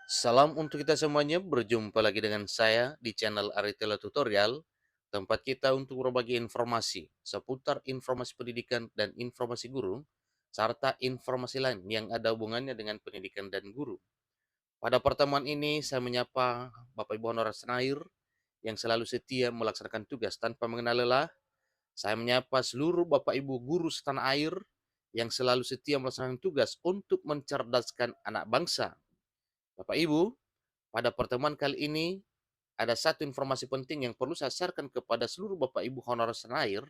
Salam untuk kita semuanya, berjumpa lagi dengan saya di channel Aritela Tutorial, tempat kita untuk berbagi informasi seputar informasi pendidikan dan informasi guru, serta informasi lain yang ada hubungannya dengan pendidikan dan guru. Pada pertemuan ini, saya menyapa Bapak Ibu Honorer Senair yang selalu setia melaksanakan tugas tanpa mengenal lelah. Saya menyapa seluruh Bapak Ibu guru setanah air yang selalu setia melaksanakan tugas untuk mencerdaskan anak bangsa. Bapak Ibu, pada pertemuan kali ini, ada satu informasi penting yang perlu saya sharekan kepada seluruh Bapak Ibu Honorer Senair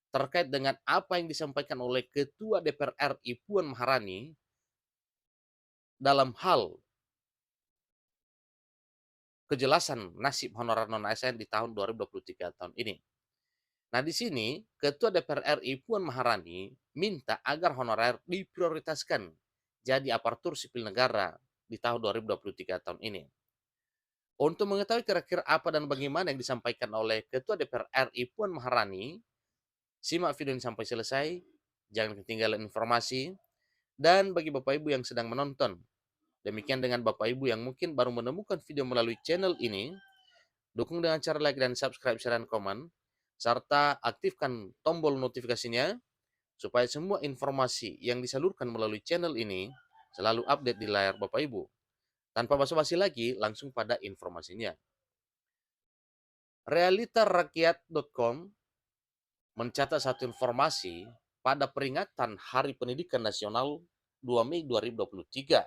terkait dengan apa yang disampaikan oleh Ketua DPR RI Puan Maharani dalam hal kejelasan nasib honorer non-ASN di tahun 2023 tahun ini. Nah, di sini Ketua DPR RI Puan Maharani minta agar honorer diprioritaskan jadi aparatur sipil negara di tahun 2023 tahun ini. Untuk mengetahui kira-kira apa dan bagaimana yang disampaikan oleh Ketua DPR RI Puan Maharani, simak video ini sampai selesai, jangan ketinggalan informasi, dan bagi Bapak Ibu yang sedang menonton, demikian dengan Bapak Ibu yang mungkin baru menemukan video melalui channel ini, dukung dengan cara like dan subscribe, share, dan komen, serta aktifkan tombol notifikasinya, supaya semua informasi yang disalurkan melalui channel ini selalu update di layar Bapak Ibu. Tanpa basa-basi lagi, langsung pada informasinya. Realitarakyat.com mencatat satu informasi pada peringatan Hari Pendidikan Nasional 2 Mei 2023,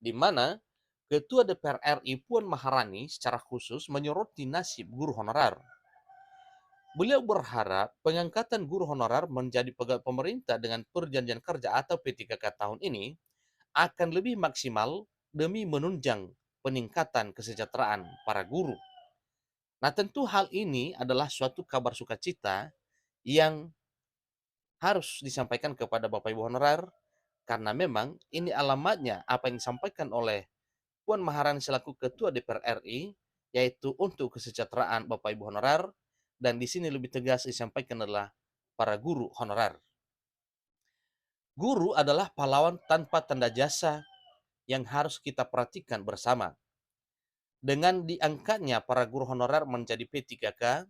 di mana Ketua DPR RI Puan Maharani secara khusus menyoroti nasib guru honorer. Beliau berharap pengangkatan guru honorer menjadi pegawai pemerintah dengan perjanjian kerja atau P3K tahun ini akan lebih maksimal demi menunjang peningkatan kesejahteraan para guru. Nah, tentu hal ini adalah suatu kabar sukacita yang harus disampaikan kepada Bapak Ibu honorer, karena memang ini alamatnya apa yang disampaikan oleh Puan Maharani selaku Ketua DPR RI, yaitu untuk kesejahteraan Bapak Ibu honorer, dan di sini lebih tegas disampaikan adalah para guru honorer. Guru adalah pahlawan tanpa tanda jasa yang harus kita perhatikan bersama. Dengan diangkatnya para guru honorer menjadi P3K,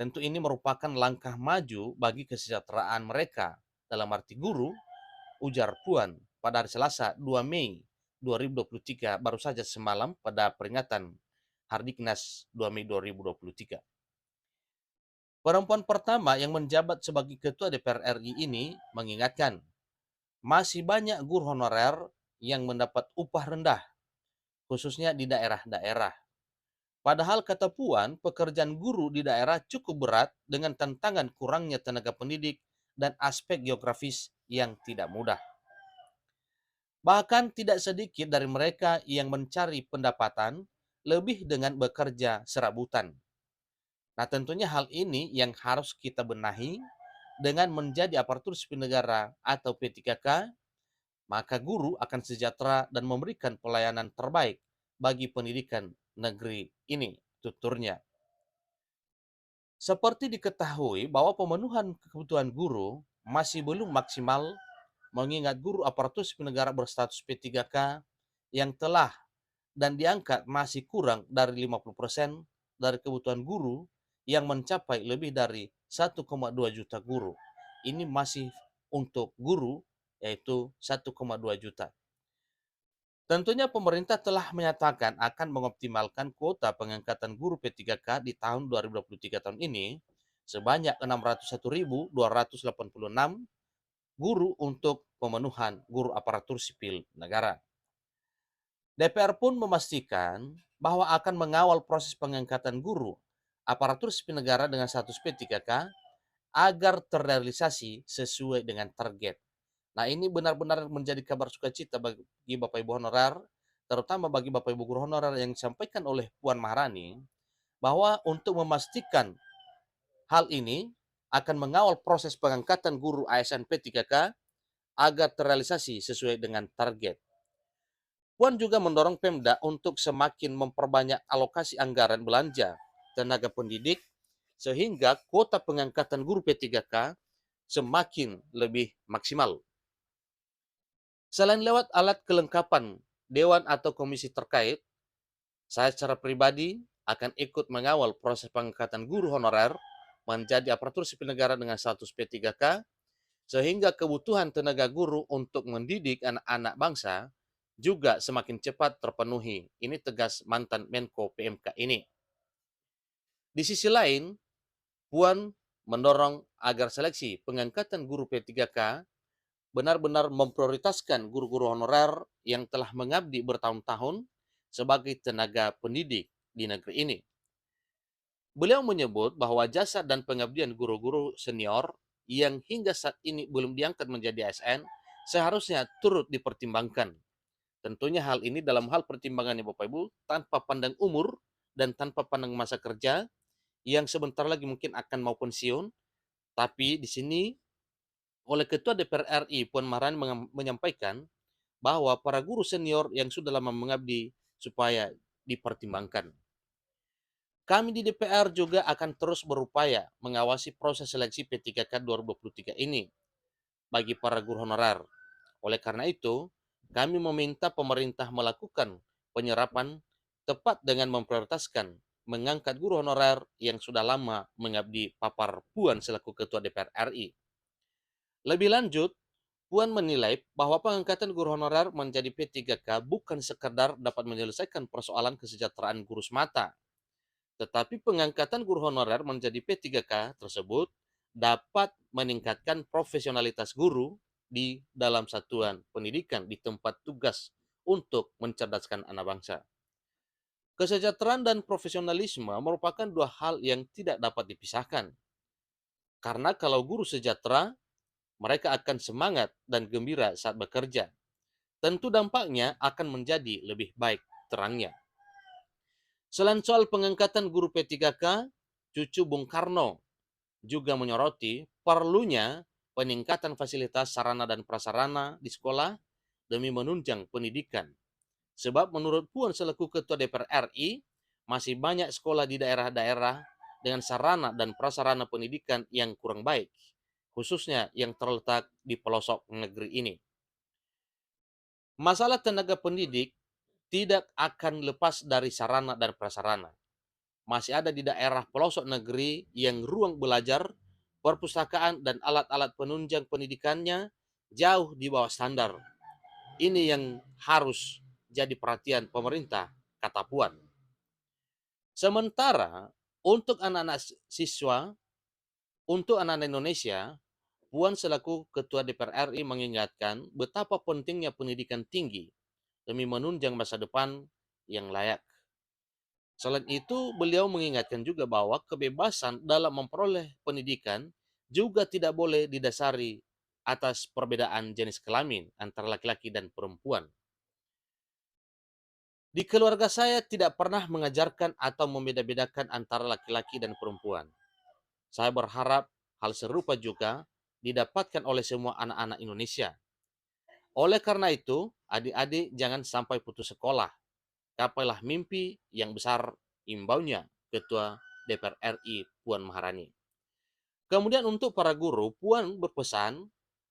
tentu ini merupakan langkah maju bagi kesejahteraan mereka. Dalam arti guru, ujar Puan pada hari Selasa 2 Mei 2023, baru saja semalam pada peringatan Hardiknas 2 Mei 2023. Perempuan pertama yang menjabat sebagai Ketua DPR RI ini mengingatkan, masih banyak guru honorer yang mendapat upah rendah, khususnya di daerah-daerah. Padahal kata Puan, pekerjaan guru di daerah cukup berat dengan tantangan kurangnya tenaga pendidik dan aspek geografis yang tidak mudah. Bahkan tidak sedikit dari mereka yang mencari pendapatan lebih dengan bekerja serabutan. Nah, tentunya hal ini yang harus kita benahi dengan menjadi aparatur sipil negara atau P3K, maka guru akan sejahtera dan memberikan pelayanan terbaik bagi pendidikan negeri ini, tuturnya. Seperti diketahui bahwa pemenuhan kebutuhan guru masih belum maksimal, mengingat guru aparatur sipil negara berstatus P3K yang telah dan diangkat masih kurang dari 50% dari kebutuhan guru yang mencapai lebih dari 1,2 juta guru. Ini masih untuk guru, yaitu 1,2 juta. Tentunya pemerintah telah menyatakan akan mengoptimalkan kuota pengangkatan guru P3K di tahun 2023 tahun ini sebanyak 601.286 guru untuk pemenuhan guru aparatur sipil negara. DPR pun memastikan bahwa akan mengawal proses pengangkatan guru aparatur sipil negara dengan status P3K agar terrealisasi sesuai dengan target. Nah, ini benar-benar menjadi kabar sukacita bagi Bapak Ibu honorer, terutama bagi Bapak Ibu guru honorer yang disampaikan oleh Puan Maharani, bahwa untuk memastikan hal ini akan mengawal proses pengangkatan guru ASN P3K agar terrealisasi sesuai dengan target. Puan juga mendorong Pemda untuk semakin memperbanyak alokasi anggaran belanja tenaga pendidik sehingga kuota pengangkatan guru P3K semakin lebih maksimal. Selain lewat alat kelengkapan Dewan atau komisi terkait, saya secara pribadi akan ikut mengawal proses pengangkatan guru honorer menjadi aparatur sipil negara dengan status P3K, sehingga kebutuhan tenaga guru untuk mendidik anak-anak bangsa juga semakin cepat terpenuhi. Ini tegas mantan Menko PMK ini. Di sisi lain, Puan mendorong agar seleksi pengangkatan guru P3K benar-benar memprioritaskan guru-guru honorer yang telah mengabdi bertahun-tahun sebagai tenaga pendidik di negeri ini. Beliau menyebut bahwa jasa dan pengabdian guru-guru senior yang hingga saat ini belum diangkat menjadi ASN seharusnya turut dipertimbangkan. Tentunya hal ini dalam hal pertimbangannya Bapak Ibu tanpa pandang umur dan tanpa pandang masa kerja yang sebentar lagi mungkin akan mau pensiun, tapi di sini oleh Ketua DPR RI Puan Maharani menyampaikan bahwa para guru senior yang sudah lama mengabdi supaya dipertimbangkan. Kami di DPR juga akan terus berupaya mengawasi proses seleksi P3K 2023 ini bagi para guru honorer. Oleh karena itu, kami meminta pemerintah melakukan penyerapan tepat dengan memprioritaskan mengangkat guru honorer yang sudah lama mengabdi, papar Puan selaku Ketua DPR RI. Lebih lanjut, Puan menilai bahwa pengangkatan guru honorer menjadi P3K bukan sekadar dapat menyelesaikan persoalan kesejahteraan guru semata, tetapi pengangkatan guru honorer menjadi P3K tersebut dapat meningkatkan profesionalitas guru di dalam satuan pendidikan di tempat tugas untuk mencerdaskan anak bangsa. Kesejahteraan dan profesionalisme merupakan dua hal yang tidak dapat dipisahkan. Karena kalau guru sejahtera, mereka akan semangat dan gembira saat bekerja. Tentu dampaknya akan menjadi lebih baik terangnya. Selain soal pengangkatan guru P3K, cucu Bung Karno juga menyoroti perlunya peningkatan fasilitas sarana dan prasarana di sekolah demi menunjang pendidikan. Sebab menurut Puan selaku Ketua DPR RI, masih banyak sekolah di daerah-daerah dengan sarana dan prasarana pendidikan yang kurang baik, khususnya yang terletak di pelosok negeri ini. Masalah tenaga pendidik tidak akan lepas dari sarana dan prasarana. Masih ada di daerah pelosok negeri yang ruang belajar, perpustakaan, dan alat-alat penunjang pendidikannya jauh di bawah standar. Ini yang harus jadi perhatian pemerintah, kata Puan. Sementara untuk anak-anak siswa, untuk anak-anak Indonesia, Puan selaku Ketua DPR RI mengingatkan betapa pentingnya pendidikan tinggi demi menunjang masa depan yang layak. Selain itu, beliau mengingatkan juga bahwa kebebasan dalam memperoleh pendidikan juga tidak boleh didasari atas perbedaan jenis kelamin antara laki-laki dan perempuan. Di keluarga saya tidak pernah mengajarkan atau membeda-bedakan antara laki-laki dan perempuan. Saya berharap hal serupa juga didapatkan oleh semua anak-anak Indonesia. Oleh karena itu, adik-adik jangan sampai putus sekolah. Capailah mimpi yang besar, imbaunya Ketua DPR RI Puan Maharani. Kemudian untuk para guru, Puan berpesan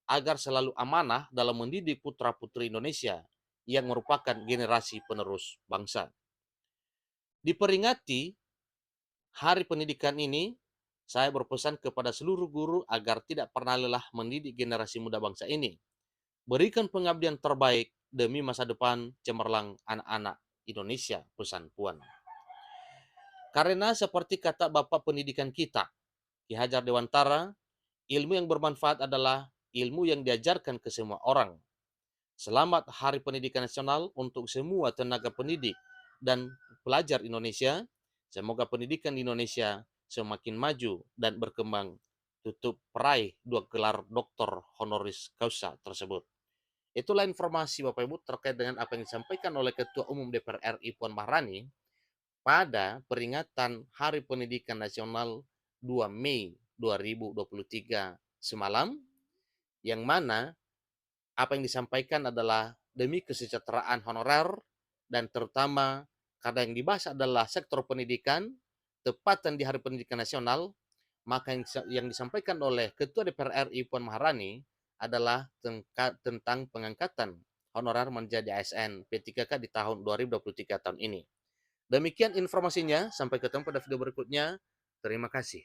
agar selalu amanah dalam mendidik putra-putri Indonesia yang merupakan generasi penerus bangsa. Diperingati Hari Pendidikan ini, saya berpesan kepada seluruh guru agar tidak pernah lelah mendidik generasi muda bangsa ini. Berikan pengabdian terbaik demi masa depan cemerlang anak-anak Indonesia, pesan Puan. Karena seperti kata Bapak Pendidikan kita, Ki Hajar Dewantara, ilmu yang bermanfaat adalah ilmu yang diajarkan ke semua orang. Selamat Hari Pendidikan Nasional untuk semua tenaga pendidik dan pelajar Indonesia. Semoga pendidikan di Indonesia semakin maju dan berkembang. Tutup peraih 2 gelar doktor honoris causa tersebut. Itulah informasi Bapak Ibu terkait dengan apa yang disampaikan oleh Ketua Umum DPR RI Puan Maharani pada peringatan Hari Pendidikan Nasional 2 Mei 2023 semalam, yang mana apa yang disampaikan adalah demi kesejahteraan honorer dan terutama karena yang dibahas adalah sektor pendidikan, tepatan di Hari Pendidikan Nasional, maka yang disampaikan oleh Ketua DPR RI Puan Maharani adalah tentang pengangkatan honorer menjadi ASN P3K di tahun 2023 tahun ini. Demikian informasinya, sampai ketemu pada video berikutnya. Terima kasih.